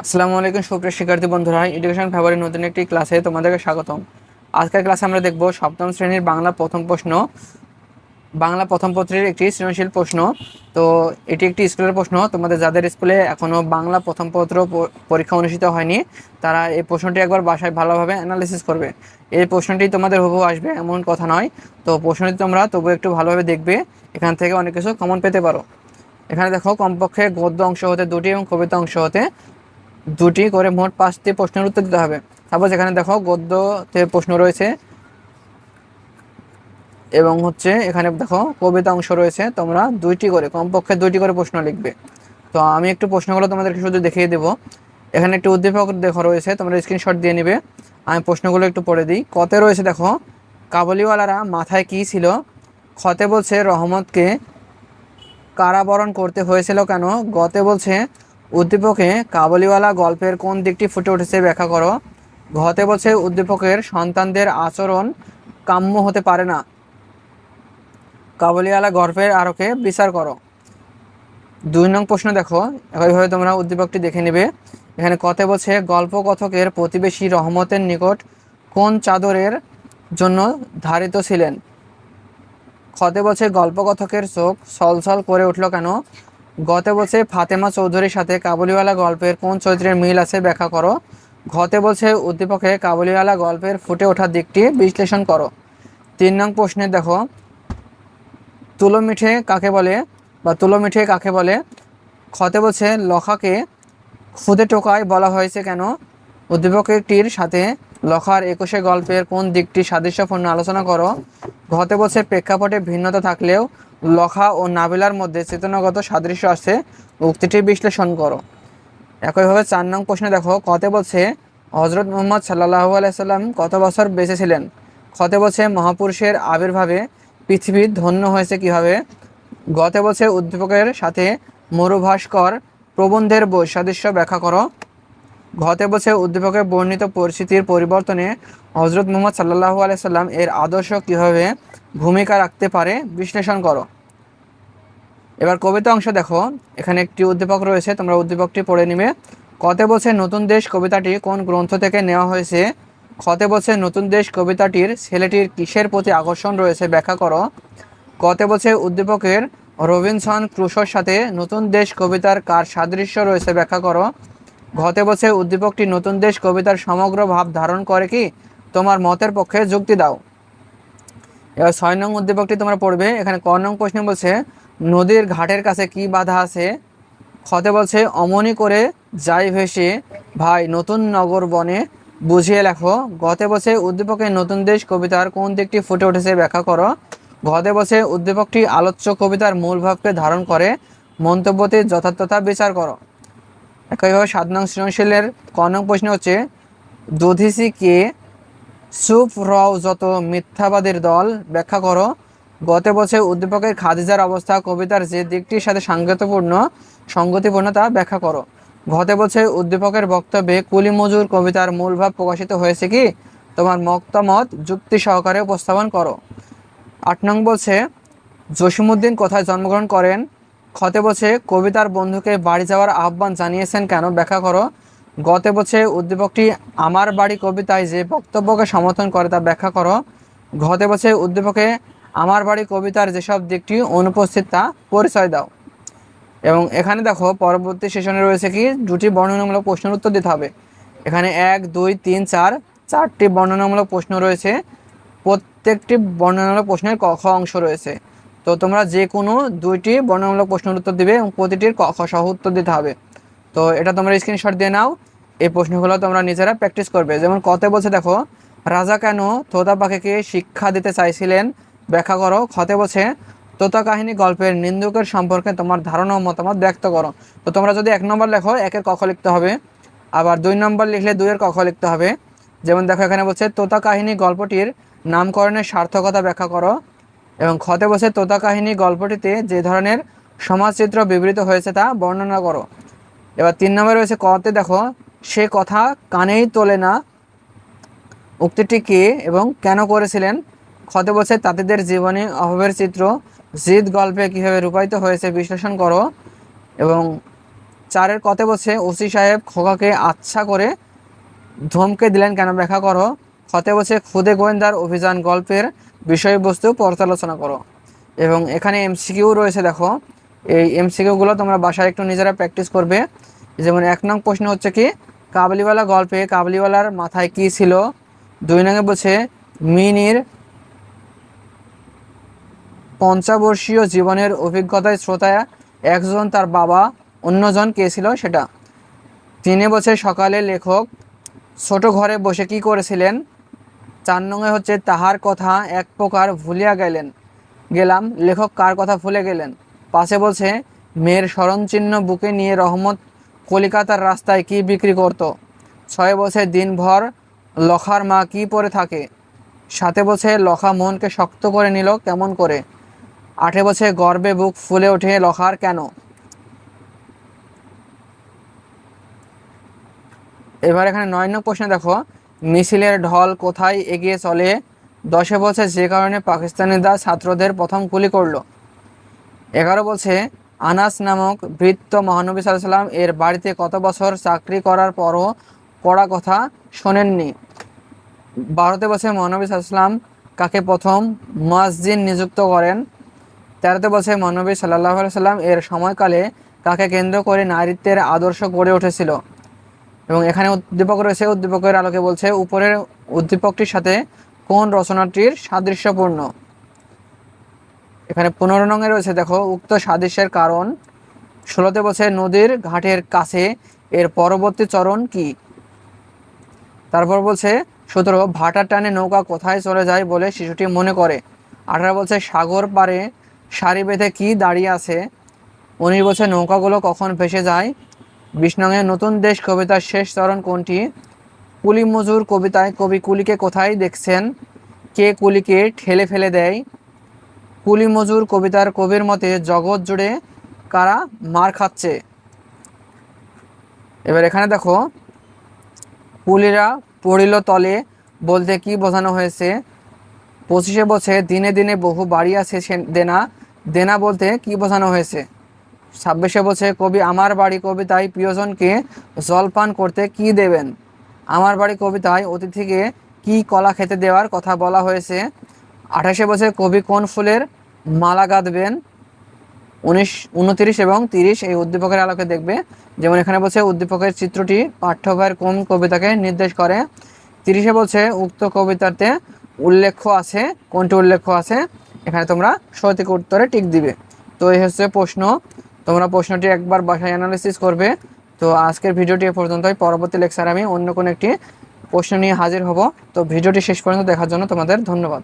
আসসালামু আলাইকুম সুপ্রিয় শিক্ষার্থী বন্ধুরা, এডুকেশন ফেভারের নতুন একটি ক্লাসে তোমাদেরকে স্বাগতম। আজকের ক্লাসে আমরা দেখব সপ্তম শ্রেণীর বাংলা প্রথম প্রশ্ন, বাংলা প্রথম পত্রের একটি সৃজনশীল প্রশ্ন। তো এটি একটি স্কুলের প্রশ্ন। তোমাদের যাদের স্কুলে এখনও বাংলা প্রথম পত্র পরীক্ষা অনুষ্ঠিত হয়নি, তারা এই প্রশ্নটি একবার বাসায় ভালোভাবে অ্যানালিসিস করবে। এই প্রশ্নটি তোমাদের হুবহু আসবে এমন কথা নয়, তো প্রশ্নটি তোমরা তবু একটু ভালোভাবে দেখবে, এখান থেকে অনেক কিছু কমন পেতে পারো। এখানে দেখো, কমপক্ষে গদ্য অংশ হতে দুটি এবং কবিতা অংশ হতে দুটি করে মোট 5টি প্রশ্নের উত্তর দিতে হবে। সাপোজ এখানে দেখো গদ্যতে প্রশ্ন রয়েছে এবং এখানে দেখো কবিতা অংশ রয়েছে, তোমরা কমপক্ষে দুইটি করে প্রশ্ন লিখবে। তো আমি একটু প্রশ্নগুলো তোমাদেরকে শুধু দেখিয়ে দেবো। এখানে একটি উদ্দীপক দেখো রয়েছে, তোমরা স্ক্রিনশট দিয়ে নিবে। আমি প্রশ্নগুলো একটু পড়ে দিই। কতে রয়েছে দেখো, কাবুলিওয়ালারা মাথায় কি ছিল। খতে বলছে রহমতকে কারাবরণ করতে হয়েছিল কেন। গতে বলছে উদ্দীপকে কাবুলিওয়ালা গল্পের কোন দিকটি ফুটে উঠেছে ব্যাখ্যা করো। ঘতে বলছে উদ্দীপকের সন্তানদের আচরণ কাম্য হতে পারে না, কাবুলিওয়ালা গল্পের আরোকে বিচার করো। 2 নং প্রশ্ন দেখো, একইভাবে তোমরা উদ্দীপকটি দেখে নেবে। এখানে কতে বলছে গল্প কথকের প্রতিবেশী রহমতের নিকট কোন চাদরের জন্য ধারিত ছিলেন। খতে বলছে গল্পকথকের চোখ ছলছল করে উঠল কেন। গতে বলছে ফাতেমা চৌধুরীর সাথে কাবুলিওয়ালা গল্পের কোন চরিত্রের মিল আছে ব্যাখ্যা করো। ঘতে বলছে উদ্দীপকে কাবুলিওয়ালা গল্পের ফুটে ওঠার দিকটি বিশ্লেষণ করো। 3 নং প্রশ্নে দেখো, তুলো মিঠে কাকে বলে। খতে বলছে লখাকে খুদে টোকায় বলা হয়েছে কেন। উদ্দীপকটির সাথে লখার 21 গল্পের কোন দিকটি সাদৃশ্যপূর্ণ আলোচনা করো। ঘতে বলছে প্রেক্ষাপটে ভিন্নতা থাকলেও লখা ও নাবিলার মধ্যে চেতনাগত সাদৃশ্য আছে, উক্তিটি বিশ্লেষণ করো। একইভাবে 4 নং প্রশ্নে দেখো, কতে বলছে হজরত মুহাম্মদ সাল্লাল্লাহু আলাইহি সাল্লাম কত বছর বেঁচে ছিলেন। খতে বলছে মহাপুরুষের আবির্ভাবে পৃথিবী ধন্য হয়েছে কিভাবে। গতে বলছে উদ্দীপকের সাথে মরুভাস্কর প্রবন্ধের বৈসাদৃশ্য ব্যাখ্যা করো। ঘতে বলছে উদ্দীপকের বর্ণিত পরিস্থিতির পরিবর্তনে হজরত মুহাম্মদ সাল্লাল্লাহু আলাইহি সাল্লাম এর আদর্শ কিভাবে ভূমিকা রাখতে পারে বিশ্লেষণ করো। এবার কবিতা অংশ দেখো, এখানে একটি উদ্দীপক রয়েছে, তোমরা উদ্দীপকটি পড়ে নিবে। কতে বলছে নতুন দেশ কবিতাটি কোন গ্রন্থ থেকে নেওয়া হয়েছে। খতে বলছে নতুন দেশ কবিতাটির ছেলেটির কিসের প্রতি আকর্ষণ রয়েছে ব্যাখ্যা করো। কতে বলছে উদ্দীপকের রবিনসন ক্রুশোর সাথে নতুন দেশ কবিতার কার সাদৃশ্য রয়েছে ব্যাখ্যা করো। ঘতে বলছে উদ্দীপকটি নতুন দেশ কবিতার সমগ্র ভাব ধারণ করে কি, তোমার মতের পক্ষে যুক্তি দাও। এবার 6 নং উদ্দীপকটি তোমরা পড়বে। এখানে ক নং প্রশ্ন বলছে নদীর ঘাটের কাছে কি বাধা আছে। খতে বলছে অমনি করে যাই ভেসে ভাই নতুন নগর বনে, বুঝিয়ে লেখো। গতে বলছে উদ্দীপকের নতুন দেশ কবিতার কোন দিকটি ফুটে উঠেছে ব্যাখ্যা করো। ঘতে বলছে উদ্দীপকটি আলোচ্য কবিতার মূল ভাবকে ধারণ করে, মন্তব্যটির যথার্থতা বিচার করো। একইভাবে 7 নং সৃজনশীলের ক নং প্রশ্ন হচ্ছে দধিসি কে, চুপ রও যত মিথ্যাবাদীর দল ব্যাখ্যা করো। গতে বলছে উদ্দীপকের খাদিজার অবস্থা কবিতার যে দিকটির সাথে সঙ্গতিপূর্ণ তা ব্যাখ্যা করো। ঘতে বলছে উদ্দীপকের বক্তব্যে কুলি মজুর কবিতার মূল ভাব প্রকাশিত হয়েছে কি, তোমার মতামত যুক্তি সহকারে উপস্থাপন করো। 8 নং বলছে জসিমউদ্দিন কোথায় জন্মগ্রহণ করেন। খতে বলছে কবিতার বন্ধুকে বাড়ি যাওয়ার আহ্বান জানিয়েছেন কেন ব্যাখ্যা করো। গতে বলছে উদ্দীপকটি আমার বাড়ি কবিতায় যে বক্তব্যকে সমর্থন করে তা ব্যাখ্যা করো। ঘতে বলছে উদ্দীপকে আমার বাড়ি কবিতার যেসব দিকটি অনুপস্থিত তা পরিচয় দাও। এবং এখানে দেখো পরবর্তী সেশনে রয়েছে কি, দুটি বর্ণনামূলক প্রশ্নের উত্তর দিতে হবে। এখানে 1, 2, 3, 4 চারটি বর্ণনামূলক প্রশ্ন রয়েছে। প্রত্যেকটি বর্ণনামূলক প্রশ্নের ক খ অংশ রয়েছে। তো তোমরা যে কোনো 2টি বর্ণনামূলক প্রশ্নের উত্তর দিবে এবং প্রতিটির ক খ সহ উত্তর দিতে হবে। তো এটা তোমরা স্ক্রিনশট দিয়ে নাও। এই প্রশ্নগুলো তোমরা নিজেরা প্র্যাকটিস করবে। যেমন কতে বলছে দেখো, রাজা কেন তোতা পাখিকে শিক্ষা দিতে চাইছিলেন ব্যাখ্যা করো। খতে বলছে তোতা কাহিনী গল্পের নিন্দুকের সম্পর্কে তোমার ধারণা ও মতামত ব্যক্ত করো। তো তোমরা যদি 1 নম্বর লেখো 1-এর ক খ লিখতে হবে, আবার 2 নম্বর লিখলে 2-এর ক খ লিখতে হবে। যেমন দেখো এখানে বলছে তোতা কাহিনী গল্পটির নামকরণের সার্থকতা ব্যাখ্যা করো। এবং খতে বলছে তোতা কাহিনী গল্পটিতে যে ধরনের সমাজচিত্র বিবৃত হয়েছে তা বর্ণনা করো। এবার 3 নম্বরে রয়েছে কতে দেখো, সে কথা কানেই তোলে না উক্তিটি কে এবং কেন করেছিলেন। খতে বলছে তাঁতিদের জীবনে অভাবের চিত্র জিদ গল্পে কীভাবে রূপায়িত হয়েছে বিশ্লেষণ করো। এবং 4-এর কতে বলছে ওসি সাহেব খোকাকে আচ্ছা করে ধমকে দিলেন কেন, ব্যাখ্যা করো। খতে বলছে খুদে গোয়েন্দার অভিযান গল্পের বিষয়বস্তু পর্যালোচনা করো। এবং এখানে এমসিকিউ রয়েছে, দেখো এই এমসিকিউগুলো তোমরা বাসায় একটু নিজেরা প্র্যাকটিস করবে। যেমন 1 নং প্রশ্ন হচ্ছে কি, কাবুলিওয়ালা গল্পে কাবুলিওয়ালার মাথায় কি ছিল। 2 নঙ্গে বলছে মিনির 50 বর্ষীয় জীবনের অভিজ্ঞতায় শ্রোতা একজন তার বাবা, অন্যজন কে ছিল সেটা। 3 বলছে সকালে লেখক ছোট ঘরে বসে কি করেছিলেন। 4 নঙ্গে হচ্ছে তাহার কথা এক প্রকার ভুলিয়া গেলাম, লেখক কার কথা ভুলে গেলেন। 5 বলছে মেয়ের স্মরণচিহ্ন বুকে নিয়ে রহমত কলিকাতার রাস্তায় কি বিক্রি করত। 6 বলছে দিনভর লখার মা কি পরে থাকে। 7 বলছে লখা মনকে শক্ত করে নিল কেমন করে। 8 বলছে গর্বে বুক ফুলে ওঠে লখার কেন। এবার এখানে 9 নং প্রশ্নে দেখো মিছিলের ঢল কোথায় এগিয়ে চলে। 10 বলছে যে কারণে পাকিস্তানিরা ছাত্রদের প্রথম গুলি করলো। 11 বলছে আনাস নামক ভৃত্য মহানবী সাল্লাল্লাহু আলাইহি ওয়াসাল্লাম এর বাড়িতে কত বছর চাকরি করার পরও পড়া কথা শোনেননি। 12 বলছে মহানবী সাল্লাল্লাহু আলাইহি ওয়াসাল্লাম কাকে প্রথম মুয়াজ্জিন নিযুক্ত করেন। 13 বলছে মহানবী সাল্লাল্লাহু আলাইহি ওয়াসাল্লাম এর সময়কালে কাকে কেন্দ্র করে নারীত্বের আদর্শ গড়ে উঠেছিল। এবং এখানে উদ্দীপক রয়েছে, উদ্দীপকের আলোকে বলছে উপরের উদ্দীপকটির সাথে কোন রচনাটির সাদৃশ্যপূর্ণ। এখানে 15 নঙে রয়েছে, দেখো উক্ত সাদৃশ্যের কারণ। 16 বলছে নদীর ঘাটের কাছে এর পরবর্তী চরণ কি। তারপর বলছে 17 ভাটার টানে নৌকা কোথায় চলে যায় বলে শিশুটি মনে করে। 18 বলছে সাগর পাড়ে সারি বেঁধে কি দাঁড়িয়ে আছে। 19 বলছে নৌকাগুলো কখন ভেসে যায়। 20 নঙে নতুন দেশ কবিতার শেষ চরণ কোনটি। কুলি মজুর কবিতায় কবি কুলিকে কোথায় দেখছেন, কে কুলিকে ঠেলে ফেলে দেয়। কুলি মজুর কবিতার কবির মতে জগৎ জুড়ে কারা মার খাচ্ছে। এবার এখানে দেখো কুলিরা পড়িল তলে বলতে কি বোঝানো হয়েছে। 25 বলছে দিনে দিনে বহু বাড়ি আছে দেনা, দেনা বলতে কি বোঝানো হয়েছে। 26 বলছে কবি আমার বাড়ি কবিতায় প্রিয়জনকে জলপান করতে কি দেবেন। আমার বাড়ি কবিতায় অতিথিকে কি কলা খেতে দেওয়ার কথা বলা হয়েছে। 28 বছর কবি কোন ফুলের মালা গাঁথবেন। 29 এবং 30 এই উদ্দীপকের আলোকে দেখবে। যেমন এখানে বলছে উদ্দীপকের চিত্রটি পাঠ্যবইয়ের কোন কবিতাকে নির্দেশ করে। 30 বলছে উক্ত কবিতাতে উল্লেখ আছে, কোনটি উল্লেখ আছে এখানে তোমরা সঠিক উত্তরে টিক দিবে। তো এই হচ্ছে প্রশ্ন, তোমরা প্রশ্নটি একবার বাসায় অ্যানালাইসিস করবে। তো আজকের ভিডিওটি এ পর্যন্তই, পরবর্তী লেকচারে আমি অন্য কোনো একটি প্রশ্ন নিয়ে হাজির হব। তো ভিডিওটি শেষ পর্যন্ত দেখার জন্য তোমাদের ধন্যবাদ।